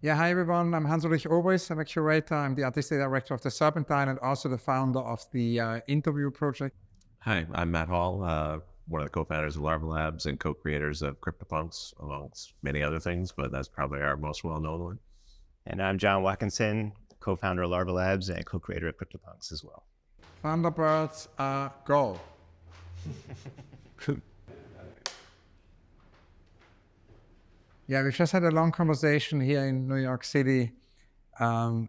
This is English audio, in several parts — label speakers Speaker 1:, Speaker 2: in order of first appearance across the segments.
Speaker 1: Yeah, hi everyone. I'm Hans Ulrich Obrist. I'm a curator. I'm the artistic director of the Serpentine and also the founder of the interview project.
Speaker 2: Hi, I'm Matt Hall, one of the co-founders of Larva Labs and co-creators of CryptoPunks, amongst many other things, but that's probably our most well-known one.
Speaker 3: And I'm John Watkinson, co-founder of Larva Labs and co-creator of CryptoPunks as well.
Speaker 1: Thunderbirds, go. Yeah, we just had a long conversation here in New York City, John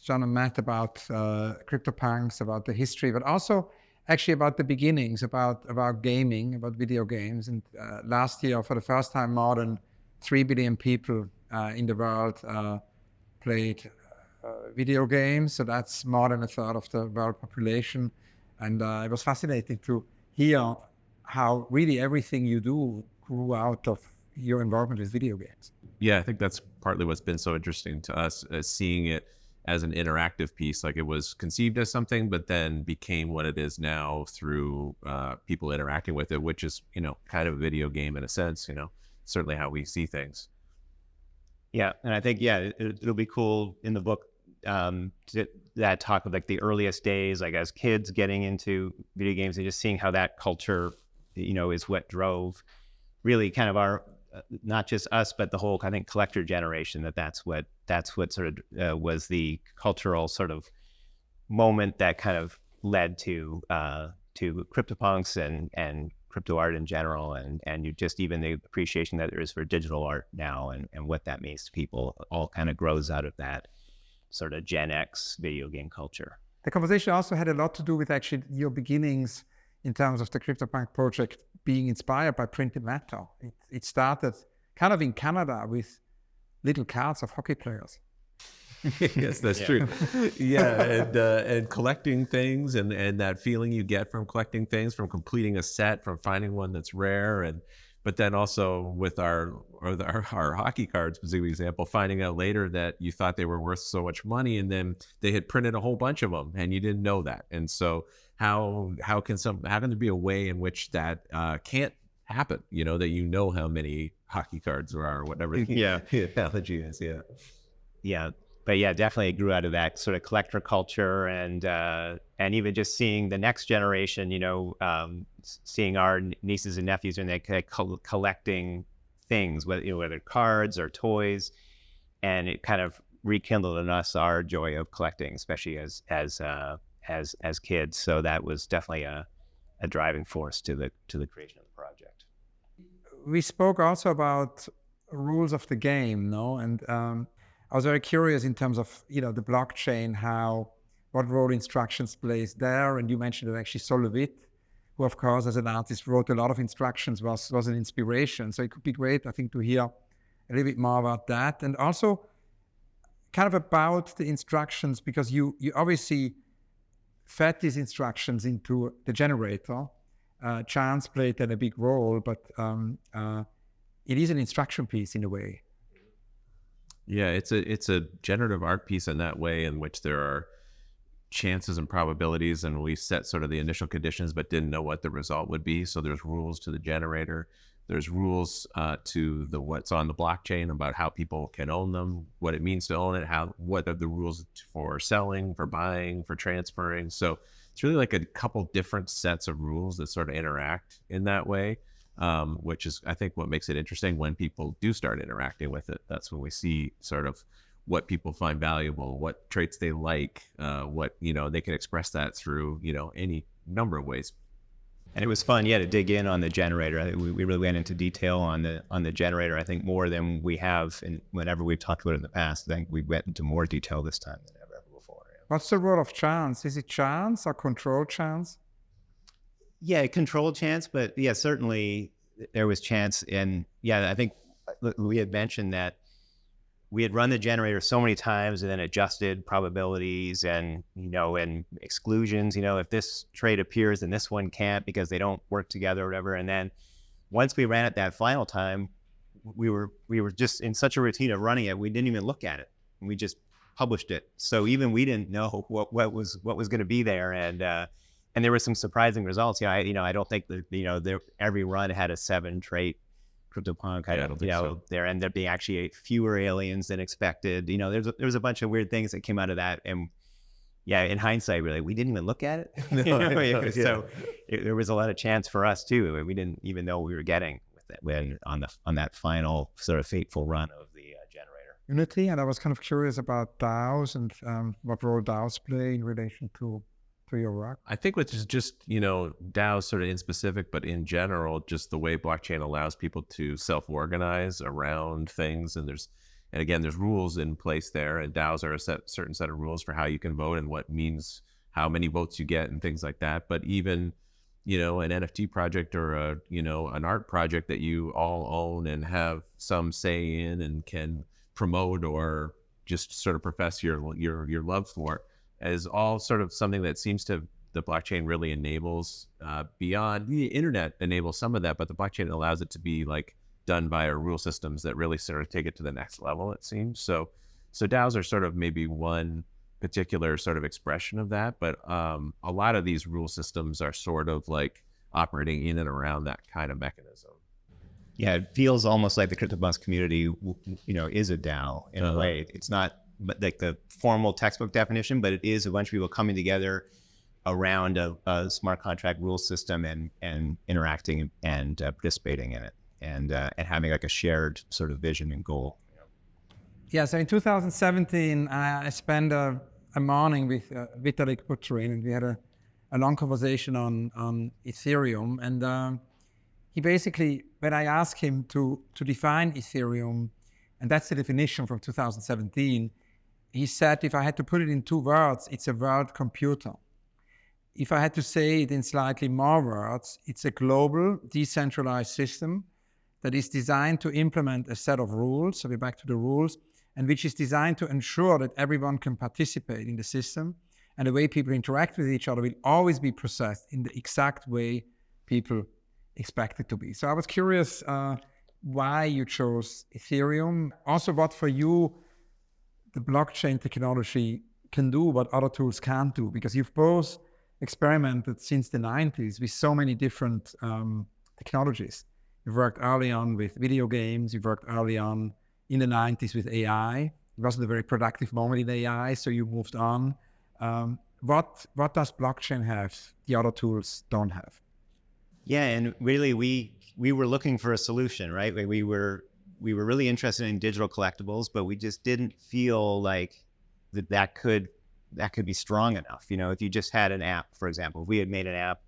Speaker 1: and Matt, about CryptoPunks, about the history, but also actually about the beginnings, about gaming, about video games. And last year, for the first time, more than 3 billion people in the world played video games. So that's more than a third of the world population. And it was fascinating to hear how really everything you do grew out of your involvement with video games.
Speaker 2: Yeah, I think that's partly what's been so interesting to us, seeing it as an interactive piece. Like it was conceived as something, but then became what it is now through people interacting with it, which is, kind of a video game in a sense, certainly how we see things.
Speaker 3: Yeah, and I think, it'll be cool in the book that talk of like the earliest days, like as kids getting into video games and just seeing how that culture, is what drove really kind of our, not just us, but the whole, I think, collector generation, that's what sort of was the cultural sort of moment that kind of led to CryptoPunks and crypto art in general, and you just even the appreciation that there is for digital art now and what that means to people all kind of grows out of that sort of Gen X video game culture.
Speaker 1: The conversation also had a lot to do with actually your beginnings in terms of the CryptoPunk project being inspired by printed matter. It started kind of in Canada with little cards of hockey players.
Speaker 2: Yes, that's true. Yeah, and collecting things and that feeling you get from collecting things, from completing a set, from finding one that's rare, but then also with our hockey cards, specific example, finding out later that you thought they were worth so much money, and then they had printed a whole bunch of them, and you didn't know that. And so how can there be a way in which that can't happen? That how many hockey cards there are, or whatever.
Speaker 3: Yeah,
Speaker 2: the analogy is.
Speaker 3: Yeah. But yeah, definitely it grew out of that sort of collector culture, and even just seeing the next generation, seeing our nieces and nephews when they collecting things, whether cards or toys, and it kind of rekindled in us our joy of collecting, especially as kids. So that was definitely a driving force to the creation of the project.
Speaker 1: We spoke also about rules of the game, no, and I was very curious in terms of, the blockchain, what role instructions plays there. And you mentioned that actually Solovit, who of course as an artist wrote a lot of instructions, was an inspiration. So it could be great, I think, to hear a little bit more about that. And also kind of about the instructions, because you obviously fed these instructions into the generator. Chance played then a big role, but it is an instruction piece in a way.
Speaker 2: Yeah, it's a generative art piece in that way, in which there are chances and probabilities, and we set sort of the initial conditions but didn't know what the result would be. So there's rules to the generator, there's rules to what's on the blockchain about how people can own them, what it means to own it, what are the rules for selling, for buying, for transferring. So it's really like a couple different sets of rules that sort of interact in that way. Which is, I think, what makes it interesting when people do start interacting with it. That's when we see sort of what people find valuable, what traits they like, what, they can express that through, any number of ways.
Speaker 3: And it was fun, to dig in on the generator. I think we really went into detail on the generator, I think, more than we have whenever we've talked about it in the past. I think we went into more detail this time than ever before. Yeah.
Speaker 1: What's the role of chance? Is it chance or control chance?
Speaker 3: Yeah, controlled chance, but yeah, certainly there was chance. And yeah, I think we had mentioned that we had run the generator so many times and then adjusted probabilities and, and exclusions, if this trait appears and this one can't because they don't work together or whatever. And then once we ran it that final time, we were just in such a routine of running it, we didn't even look at it. We just published it. So even we didn't know what was going to be there. And there were some surprising results. I don't think that, every run had a 7 trait CryptoPunk.
Speaker 2: I don't think so.
Speaker 3: There ended up being actually fewer aliens than expected. There was a bunch of weird things that came out of that. And yeah, in hindsight, really, we didn't even look at it. So there was a lot of chance for us too. We didn't even know what we were getting with it when on that final sort of fateful run of the generator.
Speaker 1: Unity, and I was kind of curious about Dows and what role Dows play in relation to your work.
Speaker 2: I think which is just, DAOs sort of in specific, but in general, just the way blockchain allows people to self-organize around things. And again, there's rules in place there, and DAOs are a certain set of rules for how you can vote and what means how many votes you get and things like that. But even, an NFT project or an art project that you all own and have some say in and can promote or just sort of profess your love for, is all sort of something that seems to the blockchain really enables beyond the internet enables some of that, but the blockchain allows it to be like done via rule systems that really sort of take it to the next level, it seems. So DAOs are sort of maybe one particular sort of expression of that, but a lot of these rule systems are sort of like operating in and around that kind of mechanism.
Speaker 3: Yeah, it feels almost like the CryptoPunks community, is a DAO in a way. It's not like the formal textbook definition, but it is a bunch of people coming together around a smart contract rule system and interacting and participating in it and having like a shared sort of vision and goal.
Speaker 1: Yeah, so in 2017, I spent a morning with Vitalik Buterin, and we had a long conversation on Ethereum. And he basically, when I asked him to define Ethereum, and that's the definition from 2017, he said, if I had to put it in 2 words, it's a world computer. If I had to say it in slightly more words, it's a global, decentralized system that is designed to implement a set of rules, so we're back to the rules, and which is designed to ensure that everyone can participate in the system, and the way people interact with each other will always be processed in the exact way people expect it to be. So I was curious why you chose Ethereum. Also, what for you the blockchain technology can do, what other tools can't do, because you've both experimented since the 90s with so many different technologies. You've worked early on with video games, you've worked early on in the 90s with AI. It wasn't a very productive moment in AI, so you moved on. What does blockchain have the other tools don't have?
Speaker 3: Yeah, and really we were looking for a solution, right? We were really interested in digital collectibles, but we just didn't feel like that could be strong enough. If you just had an app, for example, if we had made an app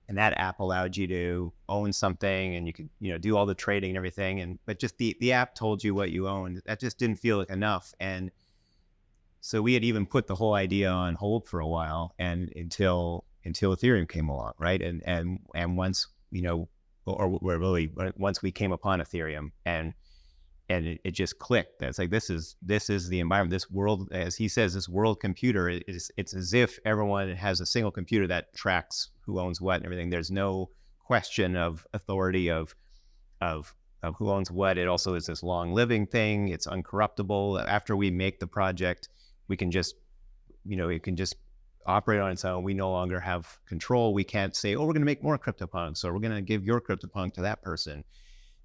Speaker 3: and that app allowed you to own something and you could, do all the trading and everything, but just the app told you what you owned, that just didn't feel like enough. And so we had even put the whole idea on hold for a while, and until Ethereum came along, right? And once, once we came upon Ethereum and it just clicked. That's like, this is the environment, this world, as he says, this world computer it's as if everyone has a single computer that tracks who owns what and everything. There's no question of authority of who owns what. It also is this long living thing. It's uncorruptible. After we make the project, we can just, it can just operate on its own. We no longer have control. We can't say, oh, we're going to make more CryptoPunks, or we're going to give your CryptoPunk to that person.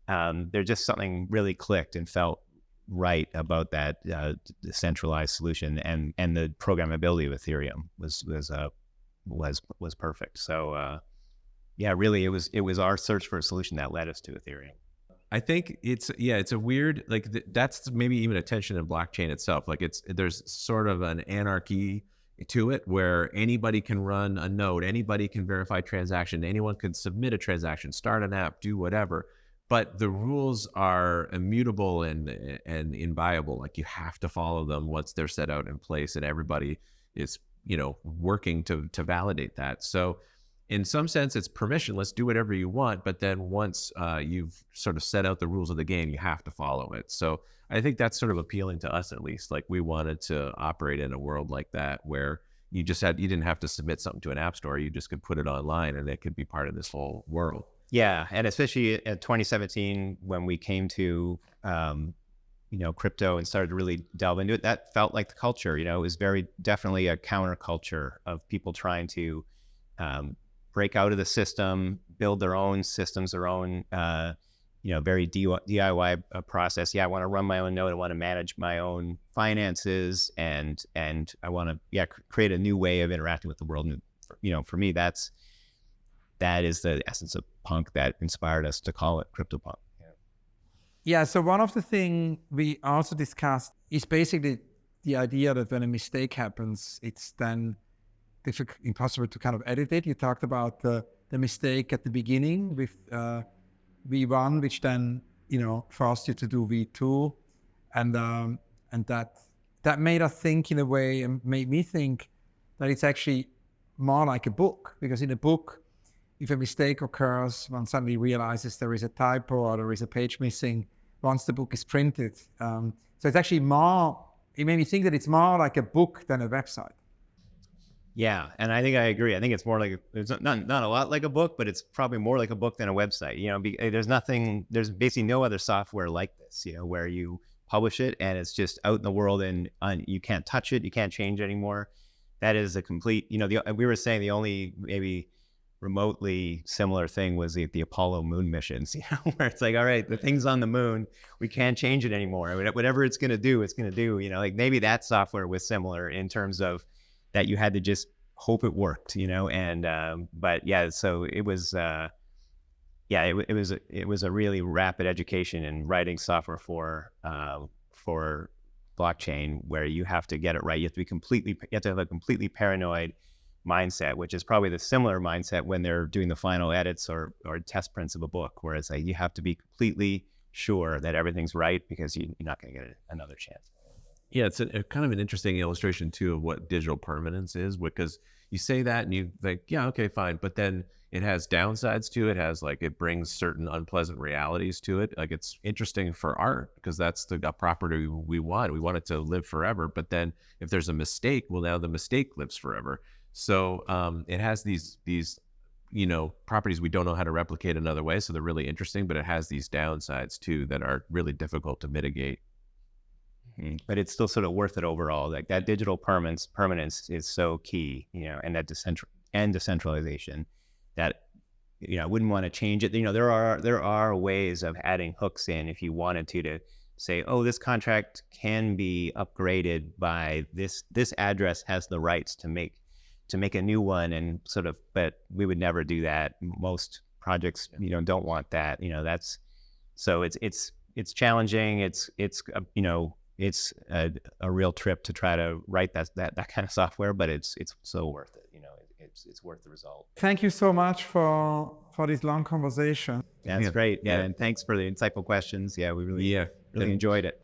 Speaker 3: There's just something really clicked and felt right about that decentralized solution, and the programmability of Ethereum was perfect. So really, it was our search for a solution that led us to Ethereum.
Speaker 2: I think it's a weird, like that's maybe even a tension in blockchain itself. Like there's sort of an anarchy to it where anybody can run a node, anybody can verify transaction, anyone can submit a transaction, start an app, do whatever. But the rules are immutable and inviolable. Like you have to follow them once they're set out in place, and everybody is, working to validate that. So in some sense, it's permissionless, do whatever you want. But then once you've sort of set out the rules of the game, you have to follow it. So I think that's sort of appealing to us, at least. Like we wanted to operate in a world like that where you didn't have to submit something to an app store. You just could put it online and it could be part of this whole world.
Speaker 3: Yeah, and especially in 2017 when we came to crypto and started to really delve into it, that felt like the culture. It was very definitely a counterculture of people trying to break out of the system, build their own systems, their own very DIY process. Yeah, I want to run my own node. I want to manage my own finances, and I want to create a new way of interacting with the world. And for me, that is the essence of punk that inspired us to call it CryptoPunk.
Speaker 1: Yeah. So one of the things we also discussed is basically the idea that when a mistake happens, it's then impossible to kind of edit it. You talked about the mistake at the beginning with V1, which then forced you to do V2, and that made us think in a way, and made me think that it's actually more like a book, because in a book, if a mistake occurs, one suddenly realizes there is a typo or there is a page missing once the book is printed. So it's actually more. It made me think that it's more like a book than a website.
Speaker 3: Yeah, and I think I agree. I think it's more like it's not a lot like a book, but it's probably more like a book than a website. There's basically no other software like this. Where you publish it and it's just out in the world and you can't touch it, you can't change it anymore. That is a complete. We were saying the only maybe remotely similar thing was the Apollo moon missions. Where it's like, all right, the thing's on the moon, we can't change it anymore. Whatever it's going to do, it's going to do. Like maybe that software was similar in terms of that you had to just hope it worked, but yeah, so it was, it was a really rapid education in writing software for blockchain, where you have to get it right. You have to have a completely paranoid mindset, which is probably the similar mindset when they're doing the final edits or test prints of a book, where it's like, you have to be completely sure that everything's right, because you're not going to get another chance.
Speaker 2: Yeah, it's a kind of an interesting illustration too of what digital permanence is, because you say that and you think, yeah, okay, fine, but then it has downsides to it. It has it brings certain unpleasant realities to it. Like, it's interesting for art because that's the property we want. We want it to live forever, but then if there's a mistake, well, now the mistake lives forever. So it has these properties we don't know how to replicate another way. So they're really interesting, but it has these downsides too that are really difficult to mitigate.
Speaker 3: But it's still sort of worth it overall. Like that digital permanence is so key, and that decentralization that, I wouldn't want to change it. There are ways of adding hooks in if you wanted to say, oh, this contract can be upgraded by this address has the rights to make a new one, and but we would never do that. Most projects, don't want that. That's so it's challenging. It's a real trip to try to write that kind of software, but it's so worth it. It's worth the result.
Speaker 1: Thank you so much for this long conversation.
Speaker 3: Yeah, that's great. Yeah, and thanks for the insightful questions. Yeah, we really enjoyed it.